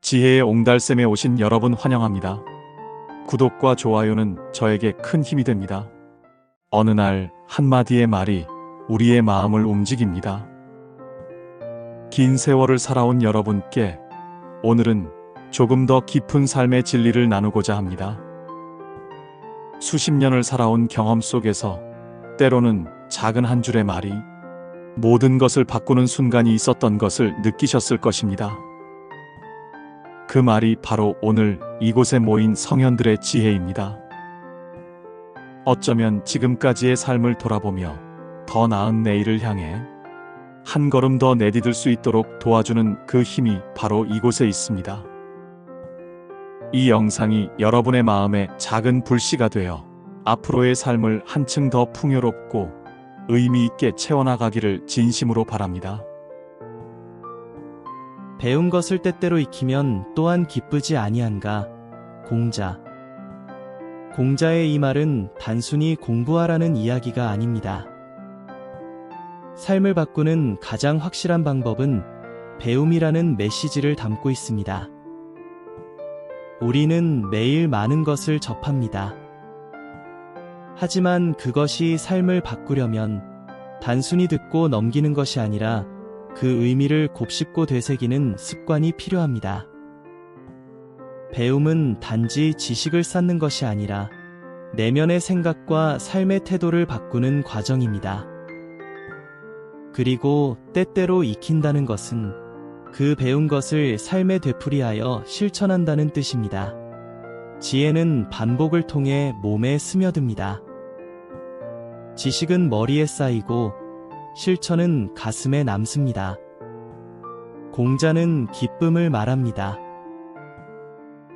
지혜의 옹달샘에 오신 여러분 환영합니다. 구독과 좋아요는 저에게 큰 힘이 됩니다. 어느 날 한마디의 말이 우리의 마음을 움직입니다. 긴 세월을 살아온 여러분께 오늘은 조금 더 깊은 삶의 진리를 나누고자 합니다. 수십 년을 살아온 경험 속에서 때로는 작은 한 줄의 말이 모든 것을 바꾸는 순간이 있었던 것을 느끼셨을 것입니다. 그 말이 바로 오늘 이곳에 모인 성현들의 지혜입니다. 어쩌면 지금까지의 삶을 돌아보며 더 나은 내일을 향해 한 걸음 더 내디딜 수 있도록 도와주는 그 힘이 바로 이곳에 있습니다. 이 영상이 여러분의 마음에 작은 불씨가 되어 앞으로의 삶을 한층 더 풍요롭고 의미 있게 채워나가기를 진심으로 바랍니다. 배운 것을 때때로 익히면 또한 기쁘지 아니한가. 공자. 공자의 이 말은 단순히 공부하라는 이야기가 아닙니다. 삶을 바꾸는 가장 확실한 방법은 배움이라는 메시지를 담고 있습니다. 우리는 매일 많은 것을 접합니다. 하지만 그것이 삶을 바꾸려면 단순히 듣고 넘기는 것이 아니라 그 의미를 곱씹고 되새기는 습관이 필요합니다. 배움은 단지 지식을 쌓는 것이 아니라 내면의 생각과 삶의 태도를 바꾸는 과정입니다. 그리고 때때로 익힌다는 것은 그 배운 것을 삶에 되풀이하여 실천한다는 뜻입니다. 지혜는 반복을 통해 몸에 스며듭니다. 지식은 머리에 쌓이고 실천은 가슴에 남습니다. 공자는 기쁨을 말합니다.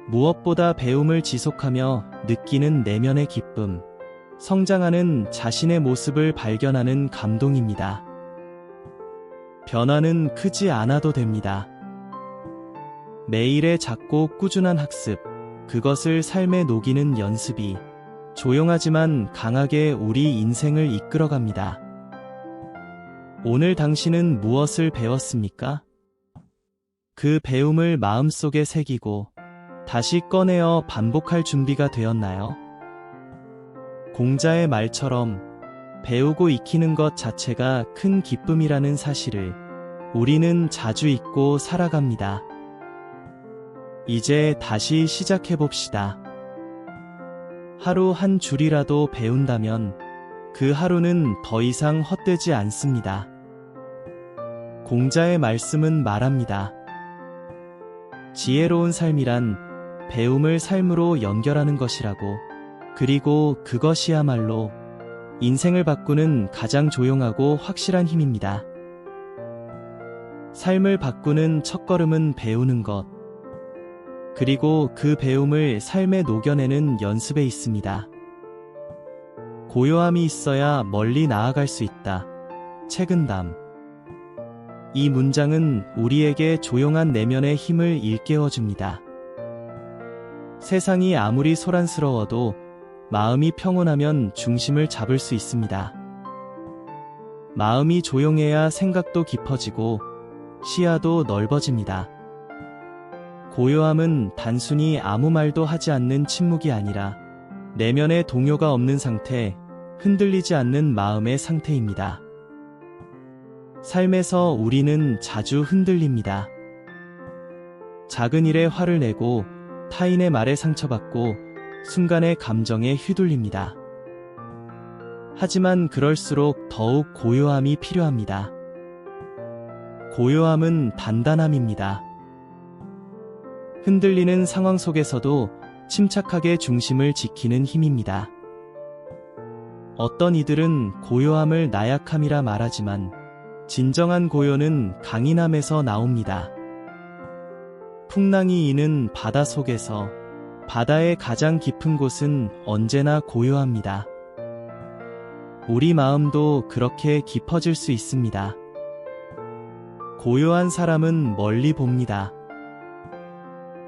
무엇보다 배움을 지속하며 느끼는 내면의 기쁨, 성장하는 자신의 모습을 발견하는 감동입니다. 변화는 크지 않아도 됩니다. 매일의 작고 꾸준한 학습, 그것을 삶에 녹이는 연습이 조용하지만 강하게 우리 인생을 이끌어갑니다. 오늘 당신은 무엇을 배웠습니까? 그 배움을 마음속에 새기고 다시 꺼내어 반복할 준비가 되었나요? 공자의 말처럼 배우고 익히는 것 자체가 큰 기쁨이라는 사실을 우리는 자주 잊고 살아갑니다. 이제 다시 시작해봅시다. 하루 한 줄이라도 배운다면 그 하루는 더 이상 헛되지 않습니다. 공자의 말씀은 말합니다. 지혜로운 삶이란 배움을 삶으로 연결하는 것이라고. 그리고 그것이야말로 인생을 바꾸는 가장 조용하고 확실한 힘입니다. 삶을 바꾸는 첫걸음은 배우는 것. 그리고 그 배움을 삶에 녹여내는 연습에 있습니다. 고요함이 있어야 멀리 나아갈 수 있다. 책은담. 이 문장은 우리에게 조용한 내면의 힘을 일깨워줍니다. 세상이 아무리 소란스러워도 마음이 평온하면 중심을 잡을 수 있습니다. 마음이 조용해야 생각도 깊어지고 시야도 넓어집니다. 고요함은 단순히 아무 말도 하지 않는 침묵이 아니라 내면의 동요가 없는 상태, 흔들리지 않는 마음의 상태입니다. 삶에서 우리는 자주 흔들립니다. 작은 일에 화를 내고 타인의 말에 상처받고 순간의 감정에 휘둘립니다. 하지만 그럴수록 더욱 고요함이 필요합니다. 고요함은 단단함입니다. 흔들리는 상황 속에서도 침착하게 중심을 지키는 힘입니다. 어떤 이들은 고요함을 나약함이라 말하지만 진정한 고요는 강인함에서 나옵니다. 풍랑이 이는 바다 속에서 바다의 가장 깊은 곳은 언제나 고요합니다. 우리 마음도 그렇게 깊어질 수 있습니다. 고요한 사람은 멀리 봅니다.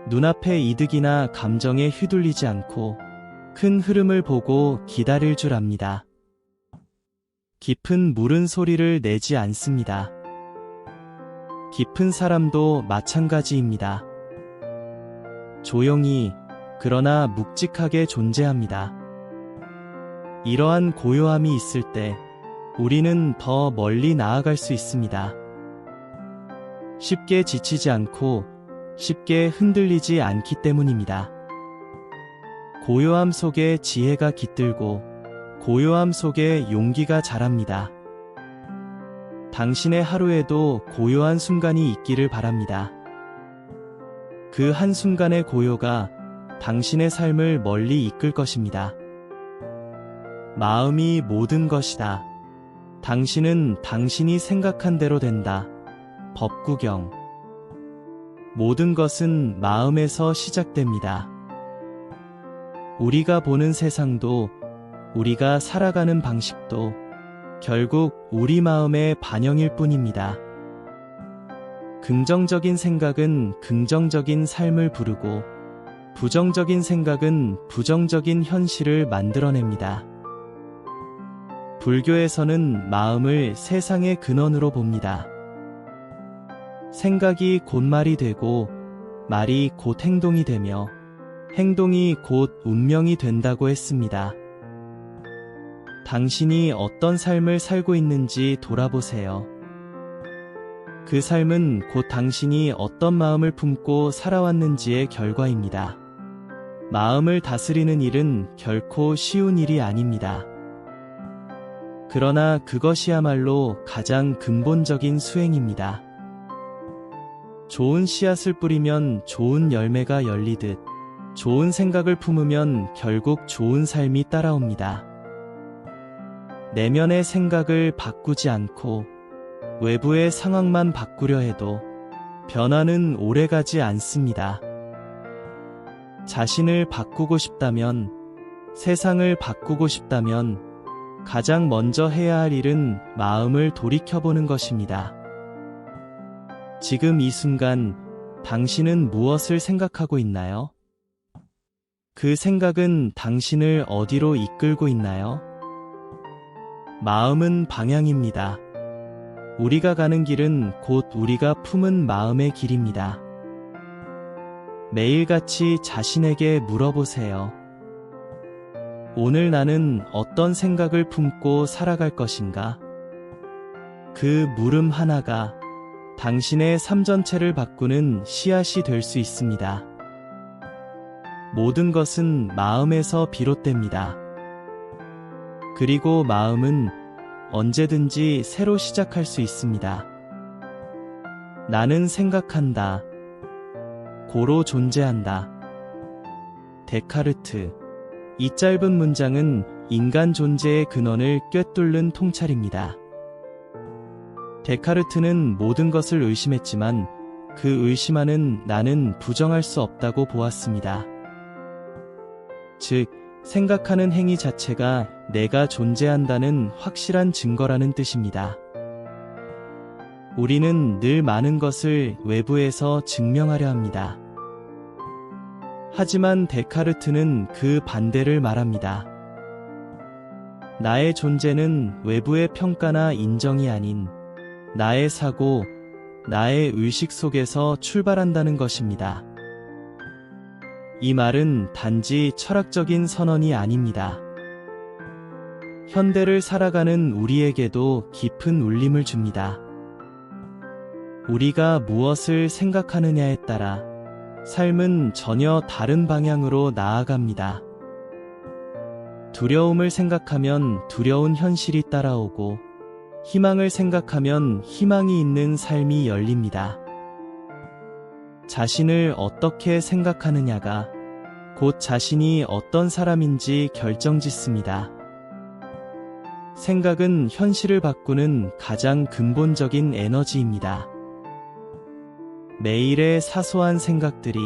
눈앞의 이득이나 감정에 휘둘리지 않고 큰 흐름을 보고 기다릴 줄 압니다. 깊은 물은 소리를 내지 않습니다. 깊은 사람도 마찬가지입니다. 조용히, 그러나 묵직하게 존재합니다. 이러한 고요함이 있을 때 우리는 더 멀리 나아갈 수 있습니다. 쉽게 지치지 않고 쉽게 흔들리지 않기 때문입니다. 고요함 속에 지혜가 깃들고 고요함 속에 용기가 자랍니다. 당신의 하루에도 고요한 순간이 있기를 바랍니다. 그 한순간의 고요가 당신의 삶을 멀리 이끌 것입니다. 마음이 모든 것이다. 당신은 당신이 생각한 대로 된다. 법구경. 모든 것은 마음에서 시작됩니다. 우리가 보는 세상도, 우리가 살아가는 방식도 결국 우리 마음의 반영일 뿐입니다. 긍정적인 생각은 긍정적인 삶을 부르고, 부정적인 생각은 부정적인 현실을 만들어냅니다. 불교에서는 마음을 세상의 근원으로 봅니다. 생각이 곧 말이 되고, 말이 곧 행동이 되며, 행동이 곧 운명이 된다고 했습니다. 당신이 어떤 삶을 살고 있는지 돌아보세요. 그 삶은 곧 당신이 어떤 마음을 품고 살아왔는지의 결과입니다. 마음을 다스리는 일은 결코 쉬운 일이 아닙니다. 그러나 그것이야말로 가장 근본적인 수행입니다. 좋은 씨앗을 뿌리면 좋은 열매가 열리듯, 좋은 생각을 품으면 결국 좋은 삶이 따라옵니다. 내면의 생각을 바꾸지 않고 외부의 상황만 바꾸려 해도 변화는 오래가지 않습니다. 자신을 바꾸고 싶다면, 세상을 바꾸고 싶다면 가장 먼저 해야 할 일은 마음을 돌이켜보는 것입니다. 지금 이 순간 당신은 무엇을 생각하고 있나요? 그 생각은 당신을 어디로 이끌고 있나요? 마음은 방향입니다. 우리가 가는 길은 곧 우리가 품은 마음의 길입니다. 매일같이 자신에게 물어보세요. 오늘 나는 어떤 생각을 품고 살아갈 것인가? 그 물음 하나가 당신의 삶 전체를 바꾸는 씨앗이 될 수 있습니다. 모든 것은 마음에서 비롯됩니다. 그리고 마음은 언제든지 새로 시작할 수 있습니다. 나는 생각한다. 고로 존재한다. 데카르트. 이 짧은 문장은 인간 존재의 근원을 꿰뚫는 통찰입니다. 데카르트는 모든 것을 의심했지만 그 의심하는 나는 부정할 수 없다고 보았습니다. 즉, 생각하는 행위 자체가 내가 존재한다는 확실한 증거라는 뜻입니다. 우리는 늘 많은 것을 외부에서 증명하려 합니다. 하지만 데카르트는 그 반대를 말합니다. 나의 존재는 외부의 평가나 인정이 아닌 나의 사고, 나의 의식 속에서 출발한다는 것입니다. 이 말은 단지 철학적인 선언이 아닙니다. 현대를 살아가는 우리에게도 깊은 울림을 줍니다. 우리가 무엇을 생각하느냐에 따라 삶은 전혀 다른 방향으로 나아갑니다. 두려움을 생각하면 두려운 현실이 따라오고, 희망을 생각하면 희망이 있는 삶이 열립니다. 자신을 어떻게 생각하느냐가 곧 자신이 어떤 사람인지 결정짓습니다. 생각은 현실을 바꾸는 가장 근본적인 에너지입니다. 매일의 사소한 생각들이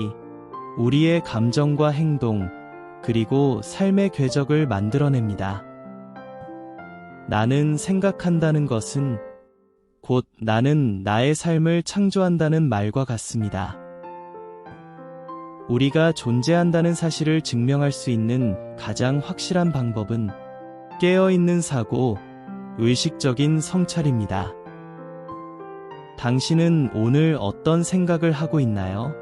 우리의 감정과 행동, 그리고 삶의 궤적을 만들어냅니다. 나는 생각한다는 것은 곧 나는 나의 삶을 창조한다는 말과 같습니다. 우리가 존재한다는 사실을 증명할 수 있는 가장 확실한 방법은 깨어있는 사고, 의식적인 성찰입니다. 당신은 오늘 어떤 생각을 하고 있나요?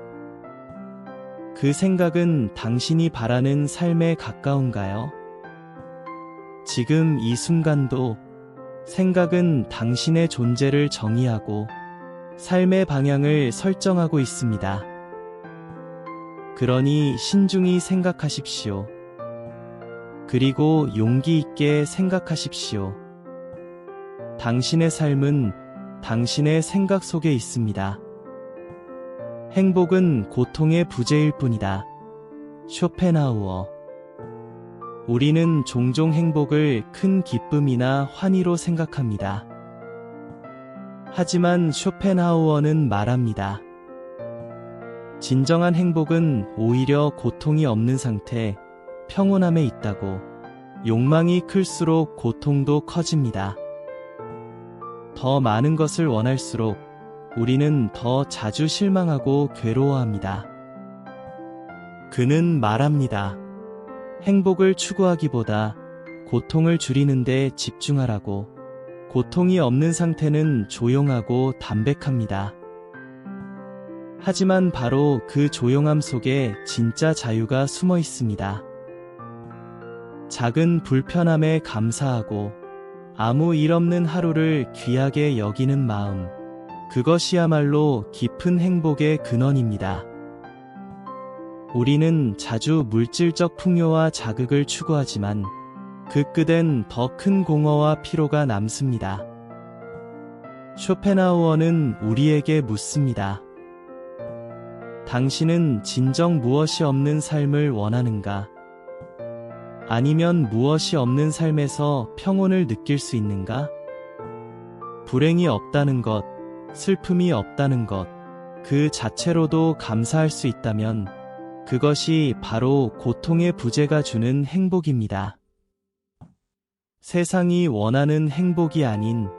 그 생각은 당신이 바라는 삶에 가까운가요? 지금 이 순간도 생각은 당신의 존재를 정의하고 삶의 방향을 설정하고 있습니다. 그러니 신중히 생각하십시오. 그리고 용기 있게 생각하십시오. 당신의 삶은 당신의 생각 속에 있습니다. 행복은 고통의 부재일 뿐이다. 쇼펜하우어. 우리는 종종 행복을 큰 기쁨이나 환희로 생각합니다. 하지만 쇼펜하우어는 말합니다. 진정한 행복은 오히려 고통이 없는 상태, 평온함에 있다고. 욕망이 클수록 고통도 커집니다. 더 많은 것을 원할수록 우리는 더 자주 실망하고 괴로워합니다. 그는 말합니다. 행복을 추구하기보다 고통을 줄이는 데 집중하라고. 고통이 없는 상태는 조용하고 담백합니다. 하지만 바로 그 조용함 속에 진짜 자유가 숨어 있습니다. 작은 불편함에 감사하고 아무 일 없는 하루를 귀하게 여기는 마음. 그것이야말로 깊은 행복의 근원입니다. 우리는 자주 물질적 풍요와 자극을 추구하지만 그 끝엔 더 큰 공허와 피로가 남습니다. 쇼펜하우어는 우리에게 묻습니다. 당신은 진정 무엇이 없는 삶을 원하는가? 아니면 무엇이 없는 삶에서 평온을 느낄 수 있는가? 불행이 없다는 것, 슬픔이 없다는 것, 그 자체로도 감사할 수 있다면 그것이 바로 고통의 부재가 주는 행복입니다. 세상이 원하는 행복이 아닌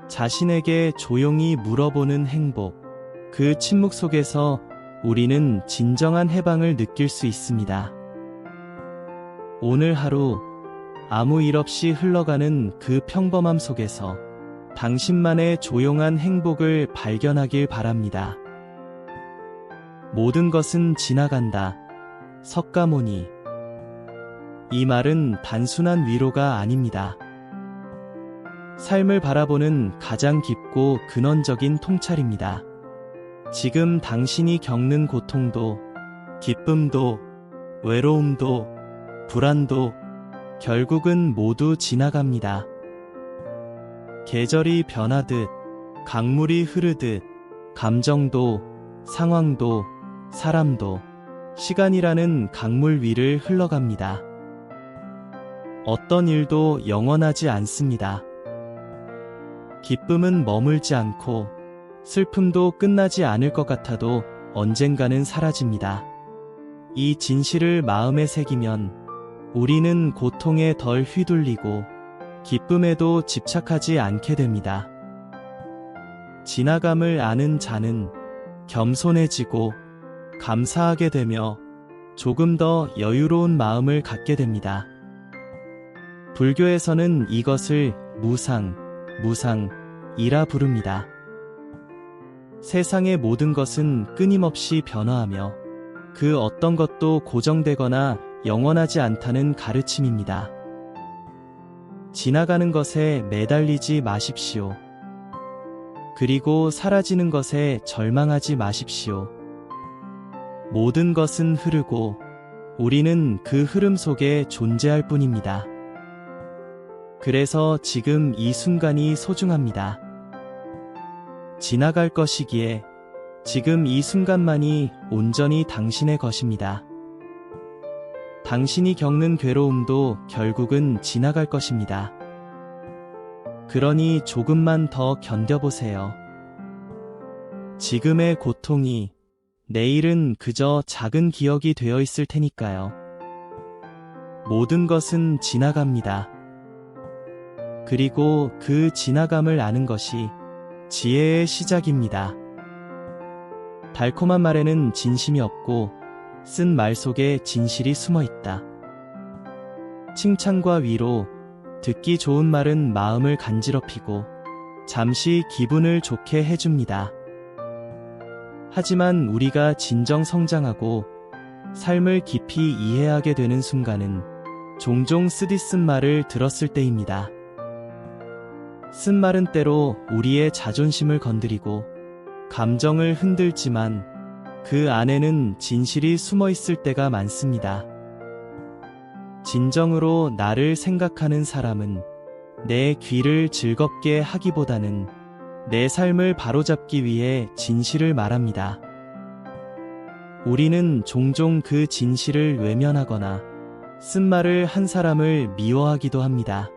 자신에게 조용히 물어보는 행복, 그 침묵 속에서 우리는 진정한 해방을 느낄 수 있습니다. 오늘 하루 아무 일 없이 흘러가는 그 평범함 속에서 당신만의 조용한 행복을 발견하길 바랍니다. 모든 것은 지나간다. 석가모니. 이 말은 단순한 위로가 아닙니다. 삶을 바라보는 가장 깊고 근원적인 통찰입니다. 지금 당신이 겪는 고통도, 기쁨도, 외로움도, 불안도 결국은 모두 지나갑니다. 계절이 변하듯, 강물이 흐르듯, 감정도, 상황도, 사람도, 시간이라는 강물 위를 흘러갑니다. 어떤 일도 영원하지 않습니다. 기쁨은 머물지 않고, 슬픔도 끝나지 않을 것 같아도 언젠가는 사라집니다. 이 진실을 마음에 새기면 우리는 고통에 덜 휘둘리고 기쁨에도 집착하지 않게 됩니다. 지나감을 아는 자는 겸손해지고 감사하게 되며 조금 더 여유로운 마음을 갖게 됩니다. 불교에서는 이것을 무상이라 부릅니다. 세상의 모든 것은 끊임없이 변화하며 그 어떤 것도 고정되거나 영원하지 않다는 가르침입니다. 지나가는 것에 매달리지 마십시오. 그리고 사라지는 것에 절망하지 마십시오. 모든 것은 흐르고 우리는 그 흐름 속에 존재할 뿐입니다. 그래서 지금 이 순간이 소중합니다. 지나갈 것이기에 지금 이 순간만이 온전히 당신의 것입니다. 당신이 겪는 괴로움도 결국은 지나갈 것입니다. 그러니 조금만 더 견뎌보세요. 지금의 고통이 내일은 그저 작은 기억이 되어 있을 테니까요. 모든 것은 지나갑니다. 그리고 그 지나감을 아는 것이 지혜의 시작입니다. 달콤한 말에는 진심이 없고 쓴 말 속에 진실이 숨어 있다. 칭찬과 위로, 듣기 좋은 말은 마음을 간지럽히고 잠시 기분을 좋게 해줍니다. 하지만 우리가 진정 성장하고 삶을 깊이 이해하게 되는 순간은 종종 쓰디쓴 말을 들었을 때입니다. 쓴 말은 때로 우리의 자존심을 건드리고 감정을 흔들지만 그 안에는 진실이 숨어 있을 때가 많습니다. 진정으로 나를 생각하는 사람은 내 귀를 즐겁게 하기보다는 내 삶을 바로잡기 위해 진실을 말합니다. 우리는 종종 그 진실을 외면하거나 쓴 말을 한 사람을 미워하기도 합니다.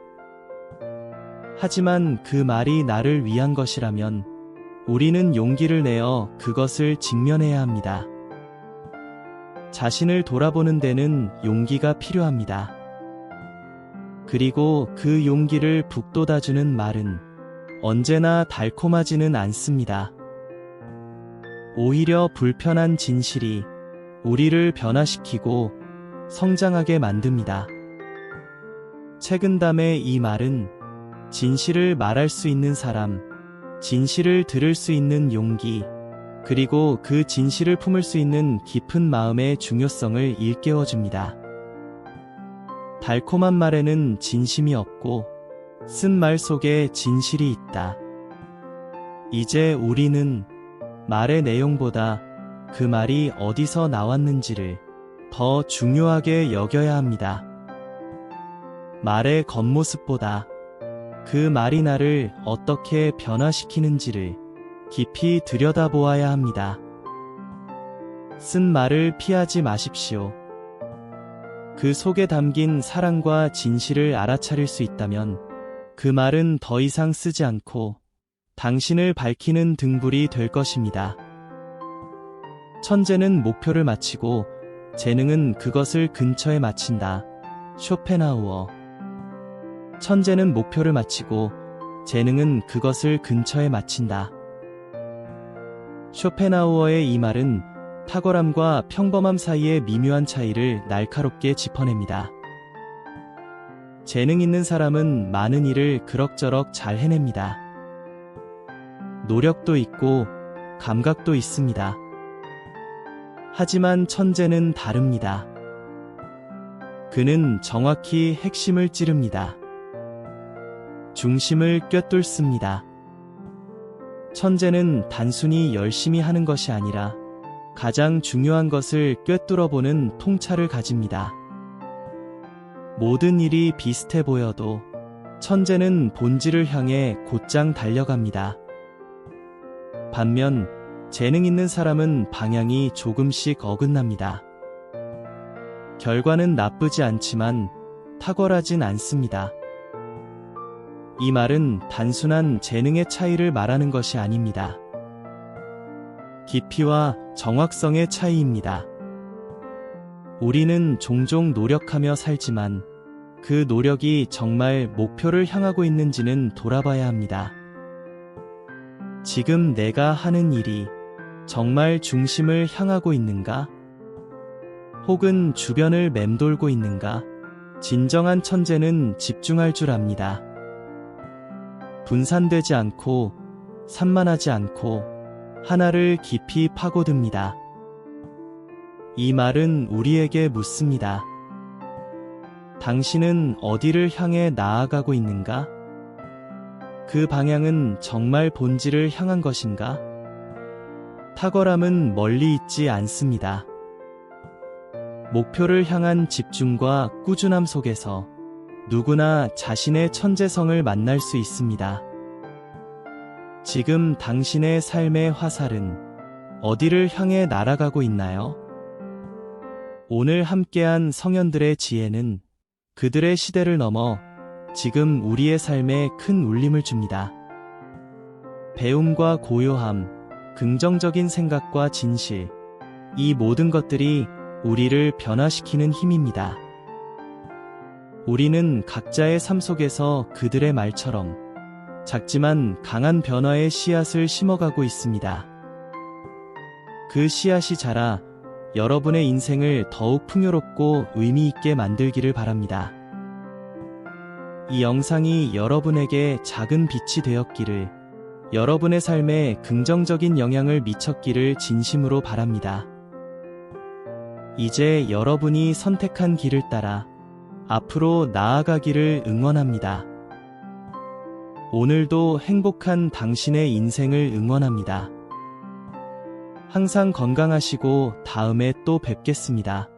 하지만 그 말이 나를 위한 것이라면 우리는 용기를 내어 그것을 직면해야 합니다. 자신을 돌아보는 데는 용기가 필요합니다. 그리고 그 용기를 북돋아주는 말은 언제나 달콤하지는 않습니다. 오히려 불편한 진실이 우리를 변화시키고 성장하게 만듭니다. 책은담의 이 말은 진실을 말할 수 있는 사람, 진실을 들을 수 있는 용기, 그리고 그 진실을 품을 수 있는 깊은 마음의 중요성을 일깨워줍니다. 달콤한 말에는 진심이 없고 쓴 말 속에 진실이 있다. 이제 우리는 말의 내용보다 그 말이 어디서 나왔는지를 더 중요하게 여겨야 합니다. 말의 겉모습보다 그 말이 나를 어떻게 변화시키는지를 깊이 들여다보아야 합니다. 쓴 말을 피하지 마십시오. 그 속에 담긴 사랑과 진실을 알아차릴 수 있다면 그 말은 더 이상 쓰지 않고 당신을 밝히는 등불이 될 것입니다. 천재는 목표를 마치고 재능은 그것을 근처에 마친다. 쇼펜하우어. 천재는 목표를 마치고 재능은 그것을 근처에 마친다. 쇼펜하우어의 이 말은 탁월함과 평범함 사이의 미묘한 차이를 날카롭게 짚어냅니다. 재능 있는 사람은 많은 일을 그럭저럭 잘 해냅니다. 노력도 있고 감각도 있습니다. 하지만 천재는 다릅니다. 그는 정확히 핵심을 찌릅니다. 중심을 꿰뚫습니다. 천재는 단순히 열심히 하는 것이 아니라 가장 중요한 것을 꿰뚫어보는 통찰을 가집니다. 모든 일이 비슷해 보여도 천재는 본질을 향해 곧장 달려갑니다. 반면 재능 있는 사람은 방향이 조금씩 어긋납니다. 결과는 나쁘지 않지만 탁월하진 않습니다. 이 말은 단순한 재능의 차이를 말하는 것이 아닙니다. 깊이와 정확성의 차이입니다. 우리는 종종 노력하며 살지만 그 노력이 정말 목표를 향하고 있는지는 돌아봐야 합니다. 지금 내가 하는 일이 정말 중심을 향하고 있는가? 혹은 주변을 맴돌고 있는가? 진정한 천재는 집중할 줄 압니다. 분산되지 않고 산만하지 않고 하나를 깊이 파고듭니다. 이 말은 우리에게 묻습니다. 당신은 어디를 향해 나아가고 있는가? 그 방향은 정말 본질을 향한 것인가? 탁월함은 멀리 있지 않습니다. 목표를 향한 집중과 꾸준함 속에서 누구나 자신의 천재성을 만날 수 있습니다. 지금 당신의 삶의 화살은 어디를 향해 날아가고 있나요? 오늘 함께한 성현들의 지혜는 그들의 시대를 넘어 지금 우리의 삶에 큰 울림을 줍니다. 배움과 고요함, 긍정적인 생각과 진실, 이 모든 것들이 우리를 변화시키는 힘입니다. 우리는 각자의 삶 속에서 그들의 말처럼 작지만 강한 변화의 씨앗을 심어가고 있습니다. 그 씨앗이 자라 여러분의 인생을 더욱 풍요롭고 의미 있게 만들기를 바랍니다. 이 영상이 여러분에게 작은 빛이 되었기를, 여러분의 삶에 긍정적인 영향을 미쳤기를 진심으로 바랍니다. 이제 여러분이 선택한 길을 따라 앞으로 나아가기를 응원합니다. 오늘도 행복한 당신의 인생을 응원합니다. 항상 건강하시고 다음에 또 뵙겠습니다.